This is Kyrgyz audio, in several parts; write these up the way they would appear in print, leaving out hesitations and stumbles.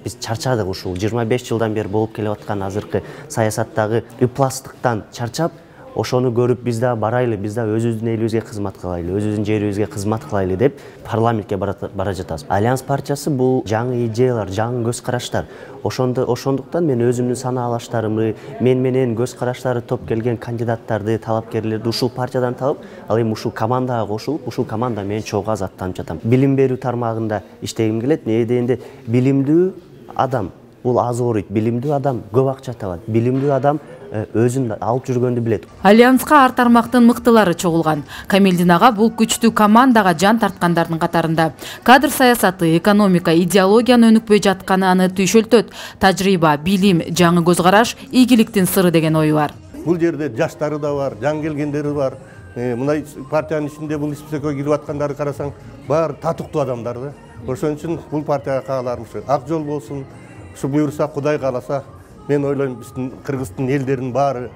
Биз чарчадык ушул 25 жылдан бери болуп келип аткан азыркы саясаттагы ыпластыктан чарчап, ошону көрүп биз да барайлы, биз да өзүбүздүн элибизге кызмат кылайлы, өзүбүздүн жерибизге кызмат кылайлы деп парламентке бара жатабыз. Альянс партиясы бул жаңы идеялар, жаңы көз караштар. Ошондуктан мен өзүмдүн санаа алаштарымды, мен менен көз караштары топ келген кандидаттарды, талапкерлерди ушул партиядан табып, ал эми ушул командага кошулуп, ушул команда менен чогуу аттанып жатам. Билим берүү тармагында иштегим келет. Эмне дегенде билимдүү адам бул аз ооруйт, билимдүү адам көп акча табат, билимдүү адам өзүн алып жүргөндү билет. Альянска ар тармактын мыктылары чогулган. Камелдин ага бул күчтүү командага жан тарткандардын катарында. Кадр саясаты, экономика, идеологияны өнүкпөй жатканы аны түйшөлтөт. Тажрыйба, билим, жаңы көз караш ийгиликтин сыры деген ою бар. Бул жерде жаштары да бар, жаңы келгендери бар. Мындай партиянын ичинде бул списокко кирип аткандарды карасаң, баары татыктуу адамдар да. Ошон үчүн бул партияга кааларым ушу ак жол болсун. Ушу буйруса, Кудай кааласа, мен ойлойм биздин Кыргыздын элдеринин баары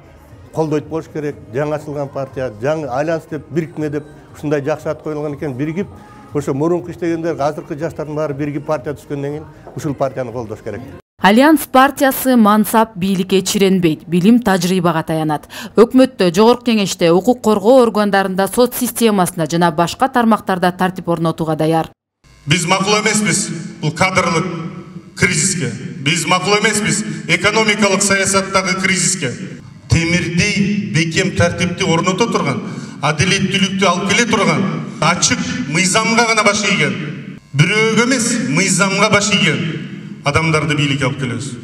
колдойт болуш керек. Жаңы ачылган партия, жаңы альянс деп, бирикме деп ушундай жакшы ат коюлган экен, биригип, ошо мурунку иштегендер, азыркы жаштардын баары биригип партия түшкөндөн кийин ушул партияны колдош керек. Альянс партиясы мансап, бийликке чиренбейт, билим, тажрыйбага таянат. Өкмөттө, жогорку кеңеште, укук коргоо органдарында, сот системасында жана башка тармактарда тартип орнотууга даяр. Биз макул эмеспиз бул кадрлык кризиске. Биз макул эмеспиз экономикалык саясаттагы кризиске. Темирдей бекем тартипти орното турган, адилеттүүлүктү алып келе турган, ачык мыйзамга гана баш ийген, бирөөгө эмес, мыйзамга баш ийген адамдарды бийликке алып келебиз.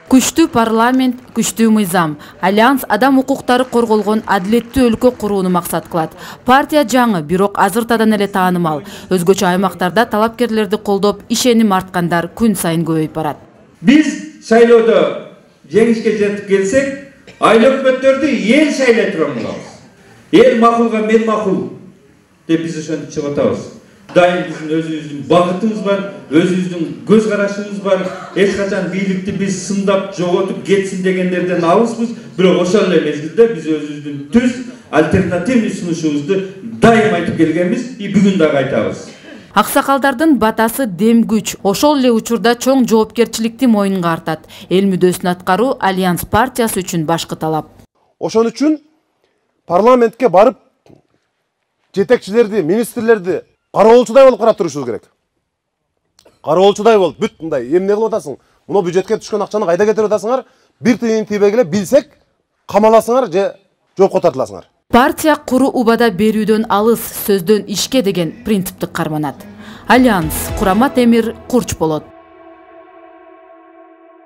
Күчтүү парламент, күчтүү мыйзам. Альянс адам укуктары корголгон адилеттүү өлкө курууну максат кылат. Партия жаңы, бирок азыртадан эле таанымал. Өзгөчө аймактарда талапкерлерди колдоп, ишеним арткандар күн сайын көбөйүп барат. Биз шайлоодо жеңишке жетип келсек, айыл өкмөттөрдү эл шайлай турган болобуз. Эл макулга мен макул деп биз ошентип чыгып атабыз. Дайым биздин өзүбүздүн багытыбыз бар, өзүбүздүн көз карашыбыз бар. Эч качан бийликти биз сындап жоготуп кетсин дегендерден алыспыз, бирок ошол эле мезгилде биз өзүбүздүн түз альтернативный сунушубузду дайым айтып келгенбиз, бүгүн дагы айтабыз. Аксакалдардын батасы дем күч. Ошол эле учурда чоң жоопкерчиликти мойнунга артат. Эл мүддөсүн аткаруу Альянс партиясы үчүн башкы талап. Ошон үчүн парламентке барып жетекчилерди, министрлерди кароолчудай болуп карап турушубуз керек. Кароолчудай болуп, бүт мындай эмне кылып атасың? Муну бюджетке түшкөн акчаны кайда кетирип атасыңар? Бир тыйын тийбегиле билсек, камаласыңар же жоопко тартыласыңар. Партия куру убада берүүдөн алыс, сөздөн ишке деген принципти карманат. Альянс, Курама темир курч болот.